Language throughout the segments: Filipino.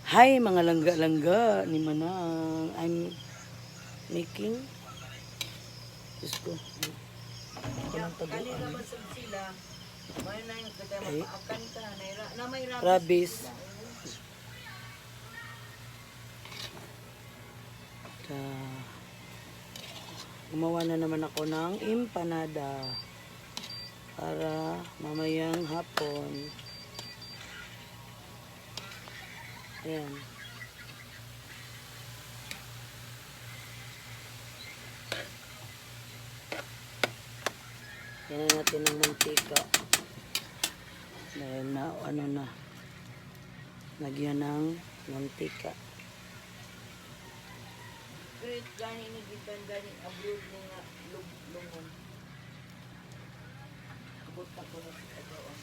Hi mga langga-langga ni Manang. I'm making Diyos ko. Ito ng taguan. Ay, Rabis. Gumawa na naman ako ng empanada para mamayang hapon. Ayan. Yan na natin ng mantika. Dahil na, ano na. Lagyan ng mantika. Great gani ni gitan gani abroad ni nga lungon. Abot ka ko na sa doon.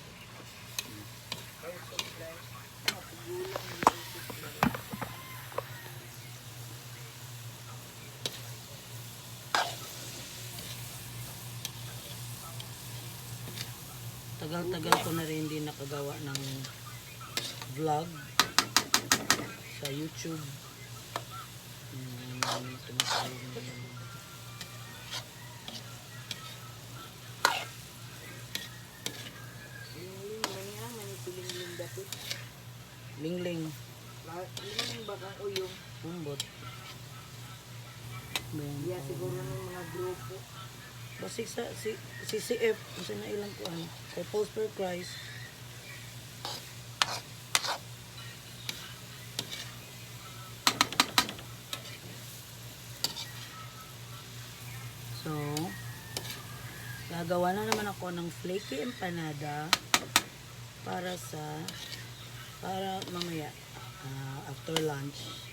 Kaya supply. Mapugulang ni supply. Tagal-tagal ko na rin din nakagawa ng vlog sa YouTube. Tumatawag na yun. Lingling. Lingling ba kang uyong? Humbot. Yeah, siguro ng mga grupo. Basta si CF, kasi na ilang kuhan. Couples for Christ. So, gagawa na naman ako ng flaky empanada para mamaya after lunch.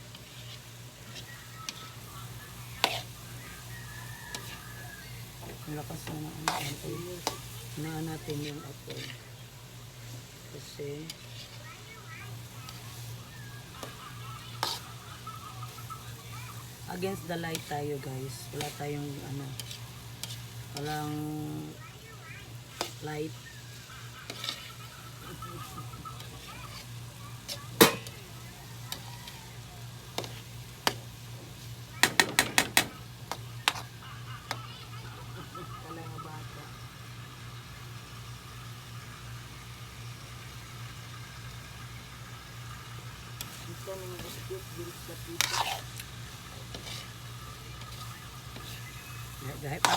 Malakas na naan natin yung apoy kasi against the light tayo guys, wala tayong walang light. Dahil pa.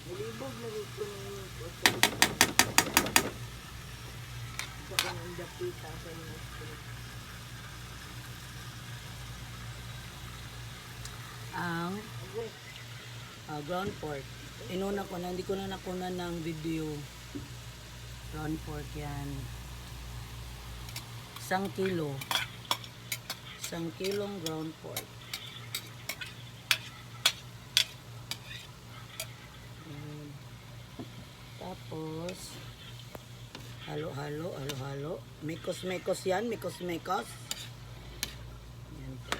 Nilibog na dito ng sa kanang dapita sa inyo. Ang ground pork. Inuna ko na, hindi ko na nakunan ng video. Ground pork yan. 1 kilo. 1 kilong ground pork. Tapos, halo-halo. Mekos-mekos yan, mekos-mekos. Yan po.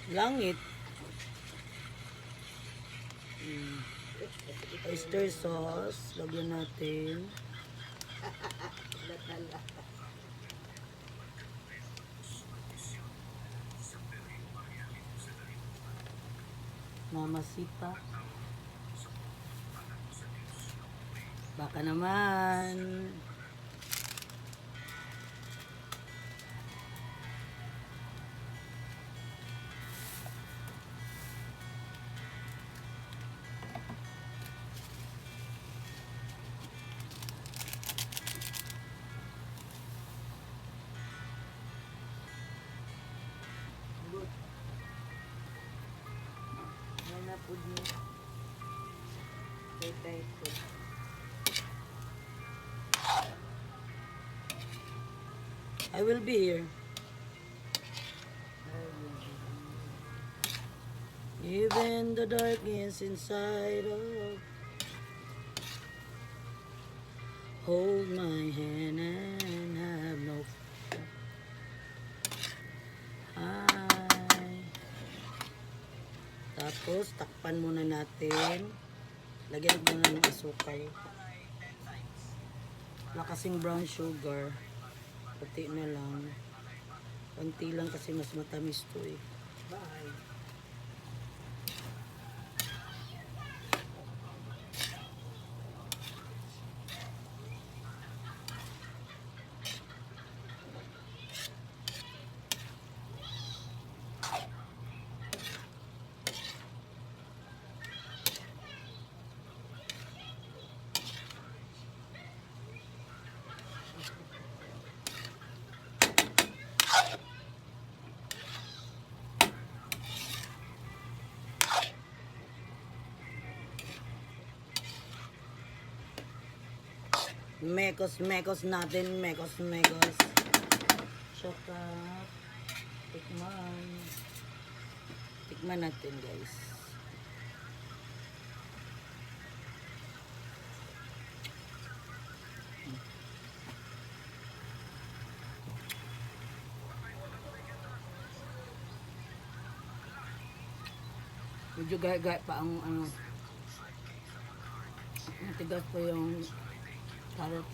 Langit. Oyster sauce. Lagyan natin. Mamasita. Baka naman. Food niya. Tay-tay food. I will be here. Even the darkness inside of. Hold my hand and have no fear. Hi. Tapos, takpan muna natin. Lagyan muna ng asukal. Wala kasing brown sugar. Pati na lang. Konti lang kasi mas matamis to eh. Bye. Mekos natin. Mekos. Shut up. Tikman natin guys. Medyo gaya pa ang ano. Matigas pa yung carrot.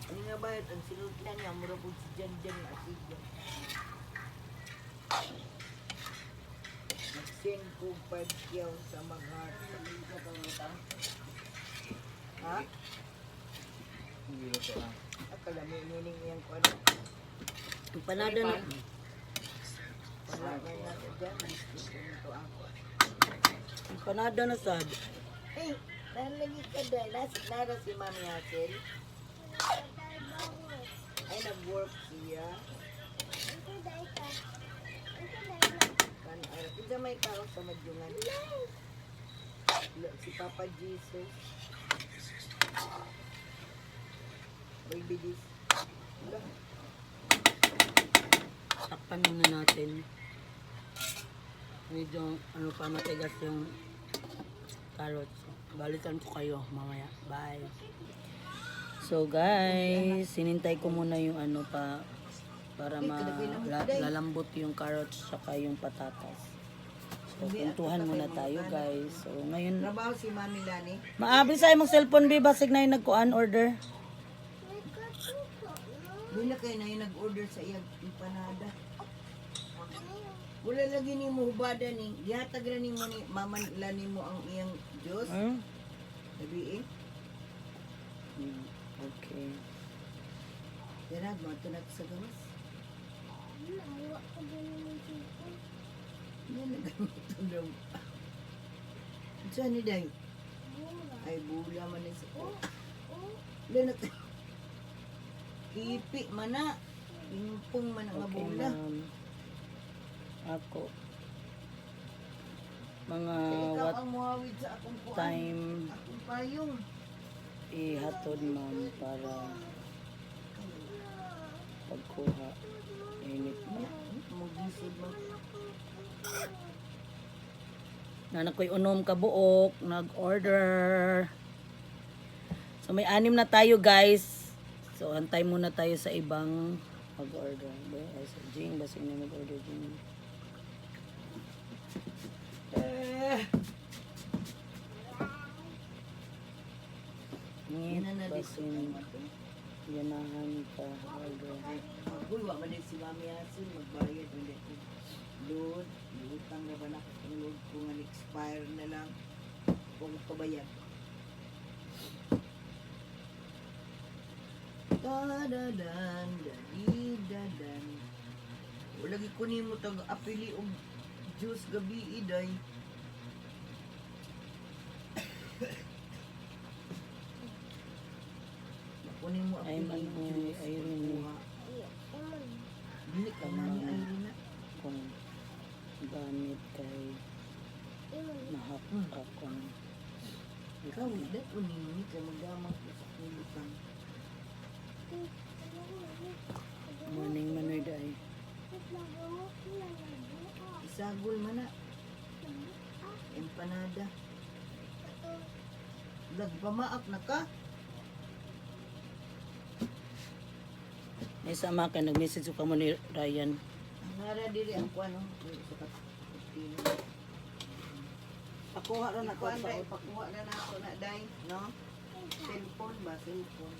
Ano nga ba yun? Ang sinunod na niya, mura po si Jan na asid yan. Mag-send ko 5 kiyaw sa mga ha? Akala mo inining yan ko ano? Empanada na. Wala na natin dyan. Ito ako. Empanada na sad. Eh, nalagi ka dahil. Nara si Mami Hazel. Ay, nag-work siya. Kita may tao sa madyungan. Si Papa Jesus. Baby this. Takpan muna natin. Medyo ano pa matigas yung carrots. Balikan ko kayo mamaya. Bye. So guys, sinintay ko muna yung ano pa para lalambot yung carrots saka yung patatas. So kuntuhan muna tayo guys. So ngayon, Trabaho si Mami Lani. maabi sa imong cellphone bi basig na yung nagkuan order. Wala kayo na yung nag-order sa iyang empanada. Wala lagi ni mo hubada ni. Gihatag na ni mo ni Mama Lani mo ang iyang Diyos. Sabi eh. Okay. Yan mo ito na sa gawas. Yan nagamit ito daw. Saan ni Day? Ay bula man ni sa Wala na tayo. Ipi man na. Impong man ang Okay, bula. ma'am. Ako. Mga Ikaw what ang muhawid sa akong kuan. time Akong payong. ihatod ma'am para pagkuha. Init na. Magisod mo. Nanak ko'y unom kabuok. Nag-order. So may 6 na tayo guys. So hantay muna tayo sa ibang mag-order. Jing, basig na mag-order Jing. Ngit, basin, yanahan ka, order. Uy, wak man din si Mami Hasil, magbayad ulit ko. Load, utang na ba na kung load ko nga expire na lang kung kabayad. Dadadan, dadidadan. Wala gi kunin mo tag apili og juice gabi iday. Kunin mo Ay, apili man, juice. ay, rin. Bili ka na ni Irene. Kung gamit kay mahap akong Ikaw, dat uninit ka magdamag ka sa kulutang. Morning manoy day. Isagol man na. Empanada. Nagpamaak na ka. May sama ka, nag-message ko mo ni Ryan. Nara diri ang kuano. Sa kapatino. Pakuha rin ako Kuan sa dai pakuha na ako na dai, no? Cellphone ba, cellphone.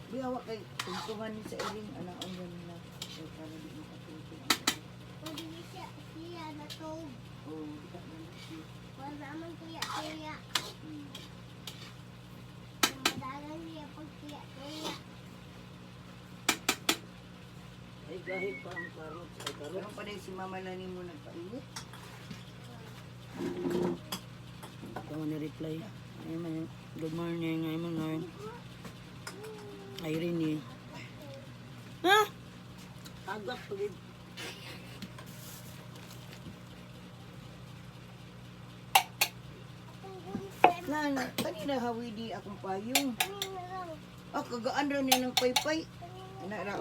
Biyawa kay tungtungan ni sa iring anak ang na. So para di makatungtong. Oh, kita na siya. ay gahit pa ang karot. Ay Pero karot. pa din si Mama Lani mo nagpainit. Ito mo ni-reply. Ay man, good morning. Ay man ngayon. Irene eh. Ha? Agak pagid. Nana, kanina hawi di akong payong. Ah, kagaan raw niya ng paypay. Anak raw.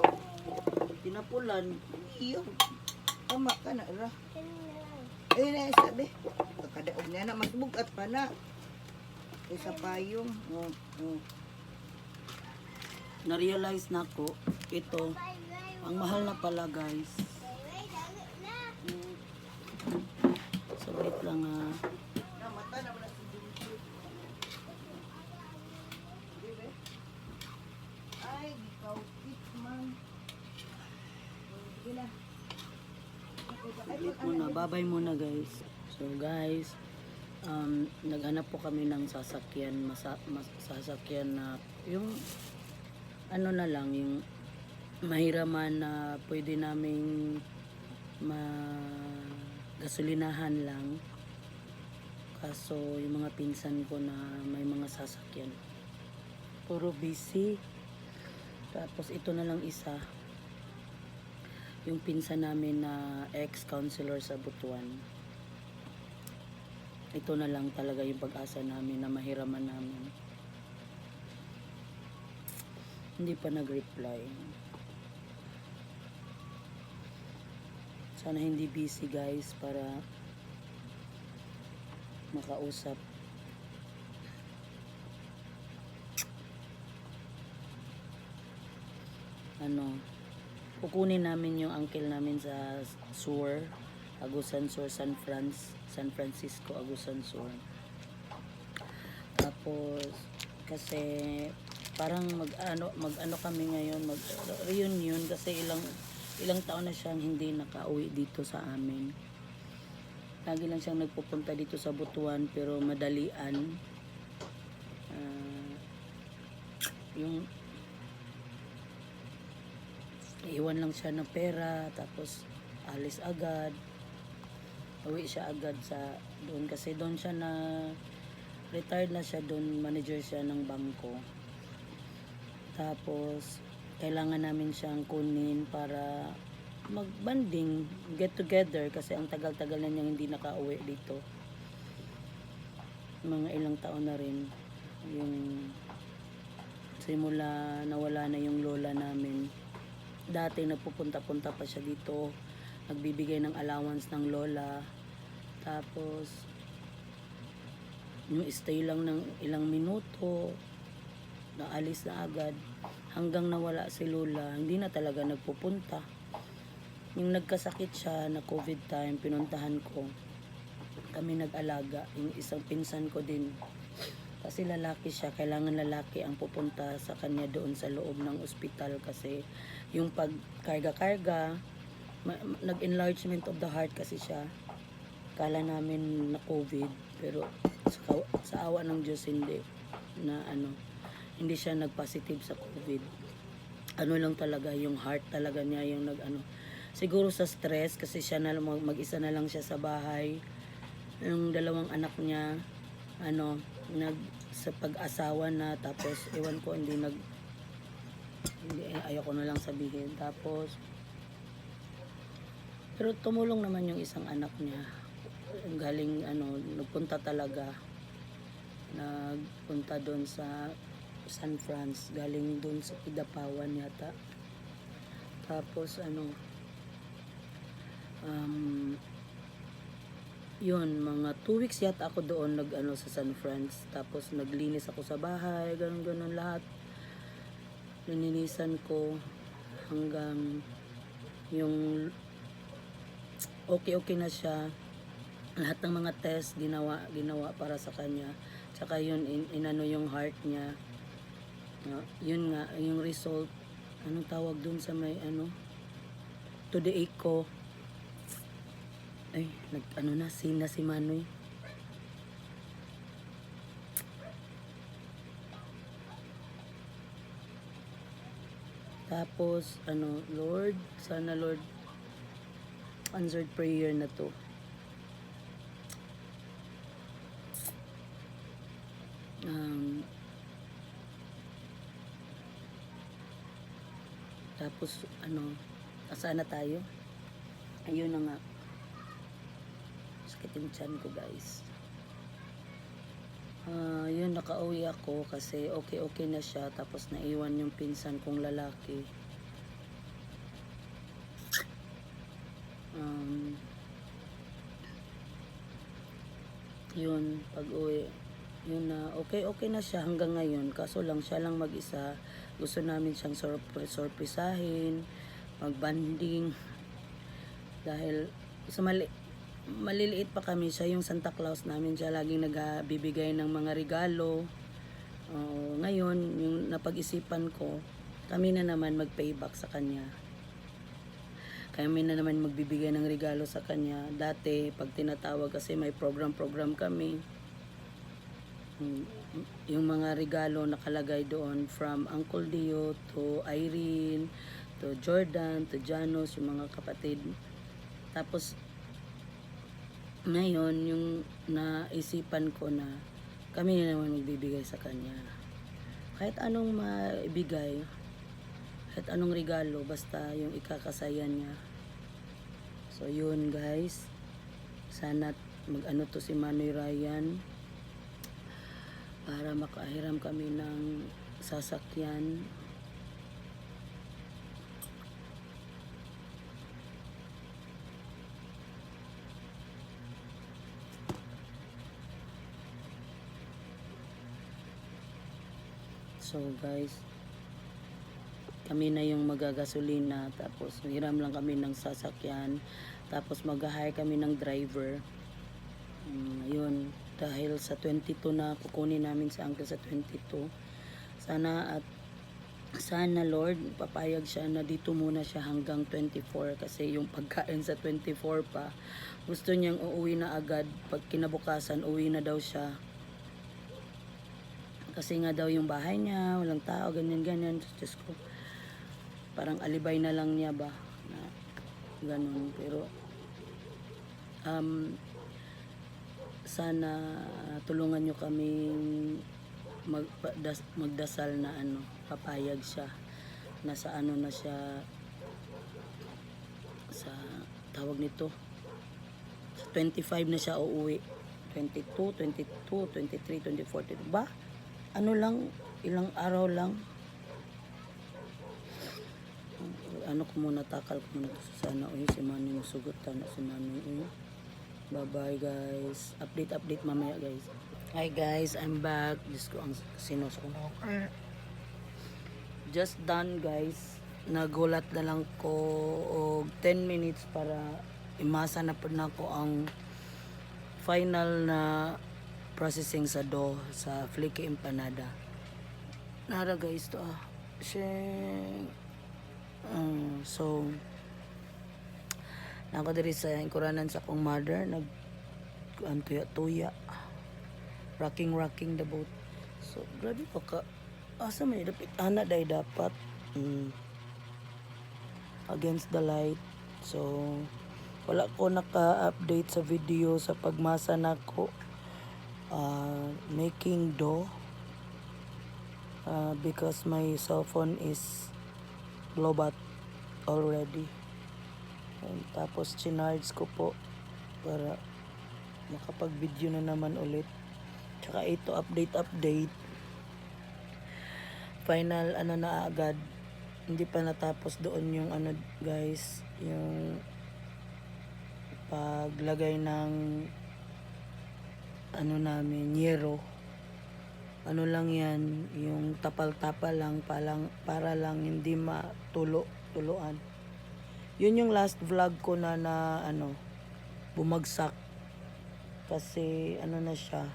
Tinapulan. Iyo. Tama ka na ra. Eh, na sabi. Kakadaog niya na. Mas bugat pa na. Sa payong. Oh, oh. Na-realize na ko, ito, ang mahal na pala guys. So wait lang ah. Namata na wala si Jimmy. Ay, ikaw kit man. Sige na. Wait muna, babay muna guys. So guys, naghanap po kami ng sasakyan, sasakyan na yung ano na lang, yung mahiraman na pwede naming gasolinahan lang. Kaso yung mga pinsan ko na may mga sasakyan, puro busy. Tapos ito na lang isa, yung pinsan namin na ex-counselor sa Butuan. Ito na lang talaga yung pag-asa namin na mahiraman namin. Hindi pa nag-reply. Sana hindi busy guys para makausap. Kukunin namin yung uncle namin sa Sur, Agusan Sur, San Francisco, Agusan Sur. Tapos kasi parang mag-ano kami ngayon, mag-reunion kasi ilang taon na siyang hindi nakauwi dito sa amin. Lagi lang siyang nagpupunta dito sa Butuan pero madalian. Yung iwan lang siya ng pera tapos alis agad. Uwi siya agad sa doon kasi doon siya na retired na siya doon, manager siya ng bangko. Tapos kailangan namin siyang kunin para mag-banding, get together kasi ang tagal-tagal na niyang hindi nakauwi dito. Mga ilang taon na rin yung simula nawala na yung lola namin. Dati nagpupunta-punta pa siya dito, nagbibigay ng allowance ng lola. Tapos yung stay lang ng ilang minuto, naalis na agad. Hanggang nawala si lola, hindi na talaga nagpupunta. Yung nagkasakit siya na COVID time, pinuntahan ko. Kami nag-alaga, yung isang pinsan ko din. Kasi lalaki siya, kailangan lalaki ang pupunta sa kanya doon sa loob ng ospital kasi yung pagkarga-karga, nag-enlargement of the heart kasi siya. Kala namin na COVID, pero sa awa ng Diyos hindi hindi siya nag-positive sa COVID. Ano lang talaga, yung heart talaga niya yung siguro sa stress kasi siya na mag-isa na lang siya sa bahay. Yung dalawang anak niya sa pag-asawa na, tapos ewan ko hindi ayoko na lang sabihin. Tapos pero tumulong naman yung isang anak niya galing ano, nagpunta talaga. Nagpunta doon sa San Franz, galing doon sa Kidapawan yata. Tapos ano, yun, mga 2 weeks yata ako doon nag ano sa San Franz. Tapos naglinis ako sa bahay, ganun lahat. Lininisan ko hanggang yung okay na siya. Lahat ng mga test ginawa para sa kanya. Tsaka yun, inano yung heart niya. Yun nga, yung result, anong tawag dun sa may ano, to the echo. Ay, ano na, si Manoy. Tapos, ano, Lord, sana Lord, answered prayer na to. Tapos ano, asana tayo. Ayun na nga. Sakit yung tiyan ko guys. Yun, nakauwi ako kasi okay na siya. Tapos naiwan yung pinsan kong lalaki. Yun, pag uwi, yun na, okay na siya hanggang ngayon. Kaso lang, siya lang mag-isa. Gusto namin siyang sorpresahin, magbanding. Dahil sa maliliit pa kami, siya yung Santa Claus namin. Siya laging nagbibigay ng mga regalo. Ngayon, yung napag-isipan ko, kami na naman mag-payback sa kanya. Kami na naman magbibigay ng regalo sa kanya. Dati, pag tinatawag kasi may program kami. Yung mga regalo nakalagay doon from Uncle Dio to Irene, to Jordan, to Janos, yung mga kapatid. Tapos, ngayon, yung naisipan ko na kami na naman magbibigay sa kanya. Kahit anong maibigay, kahit anong regalo, basta yung ikakasaya niya. So yun guys, sana mag-ano to si Manoy Ryan para makahiram kami ng sasakyan. So guys, kami na yung magagasolina, tapos hiram lang kami ng sasakyan, tapos mag-hire kami ng driver. Yun, dahil sa 22 na kukunin namin sa uncle sa 22. Sana Lord, papayag siya na dito muna siya hanggang 24 kasi yung pagkain sa 24 pa. Gusto niyang uuwi na agad, pag kinabukasan uwi na daw siya. Kasi nga daw yung bahay niya, walang tao, ganyan. Diyos ko. Parang alibay na lang niya ba na ganun. Pero sana tulungan nyo kami magdasal na ano, papayag siya. Nasa ano na siya, sa tawag nito, 25 na siya uuwi. 22, 23, 24, ba? Ano lang, ilang araw lang. Ano ko muna, takal ko muna to sana. Si Manny masugot na si Manny. Bye bye guys. Update mamaya guys. Hi guys, I'm back. Diyos ko, ang sinos ko. Just done guys. Nagulat na lang ko og 10 minutes para imasa na po na ko ang final na processing sa dough sa flaky empanada. Nara guys to so nako diri sa ingkuranan sa akong mother tuya rocking the boat. So grabe pa ka asa man dapit ana day dapat against the light. So wala ko naka-update sa video sa pagmasa nako making dough because my cell phone is lobat already. And tapos chinarge ko po para makapag-video na naman ulit. Tsaka ito, update. Final ano na agad. Hindi pa natapos doon yung ano guys, yung paglagay ng ano namin, yero. Ano lang yan, yung tapal-tapal lang, para lang hindi tuluan. Yun yung last vlog ko na ano, bumagsak. Kasi ano na siya,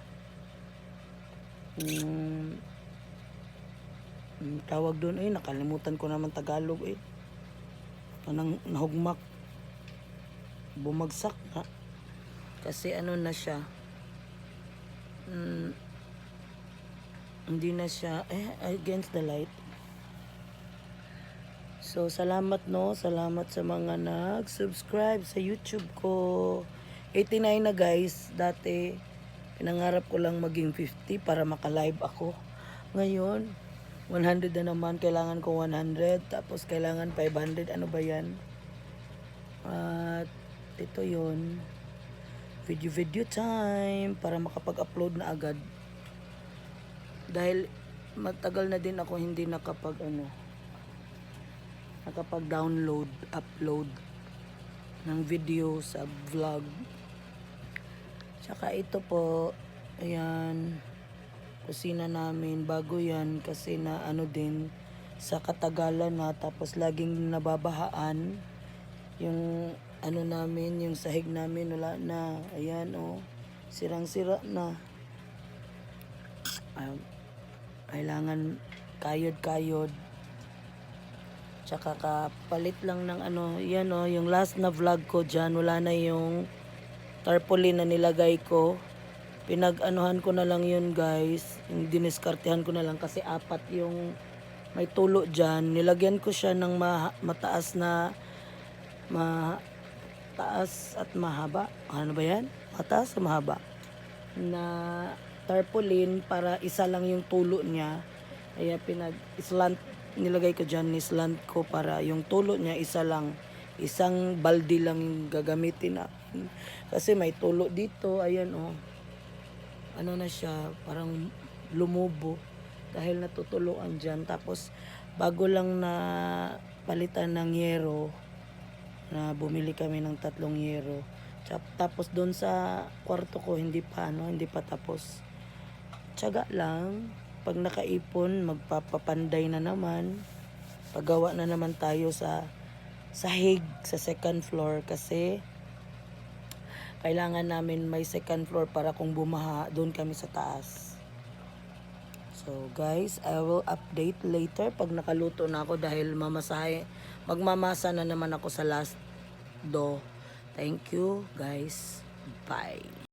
tawag doon nakalimutan ko naman Tagalog anong nahugmak, bumagsak nga kasi ano na siya, hindi na siya against the light. So salamat salamat sa mga nag-subscribe sa YouTube ko. 89 na guys. Dati pinangarap ko lang maging 50 para maka-live ako. Ngayon 100 na naman, kailangan ko 100, tapos kailangan 500, ano ba yan? At ito yun, video time, para makapag-upload na agad. Dahil matagal na din ako hindi nakapag-download, upload ng video sa vlog. Tsaka ito po, ayan, kusina namin, bago yan kasi na ano din sa katagalan na, tapos laging nababahaan yung ano namin, yung sahig namin wala na, ayan sirang-sira na. Kailangan kayod tsaka kapalit lang ng ano, yan yung last na vlog ko dyan, wala na yung tarpaulin na nilagay ko. Pinag-anuhan ko na lang yun guys, yung diniskartehan ko na lang kasi 4 yung may tulo dyan. Nilagyan ko siya ng mataas at mahaba. Ano ba yan? Mataas at mahaba na tarpaulin para isa lang yung tulo niya. Kaya pinag-slant, nilagay ko dyan, ni-slant ko para yung tulo niya isa lang. Isang balde lang yung gagamitin na. Kasi may tulo dito, ayan ano na siya, parang lumubo dahil natutuluan dyan. Tapos bago lang na palitan ng yero, na bumili kami ng 3 yero. Tapos doon sa kwarto ko hindi pa tapos. Tiyaga lang, pag nakaipon magpapapanday na naman, paggawa na naman tayo sa sahig sa second floor kasi kailangan namin may second floor para kung bumaha, doon kami sa taas. So guys, I will update later pag nakaluto na ako dahil magmamasa na naman ako sa last dough. Thank you guys. Bye.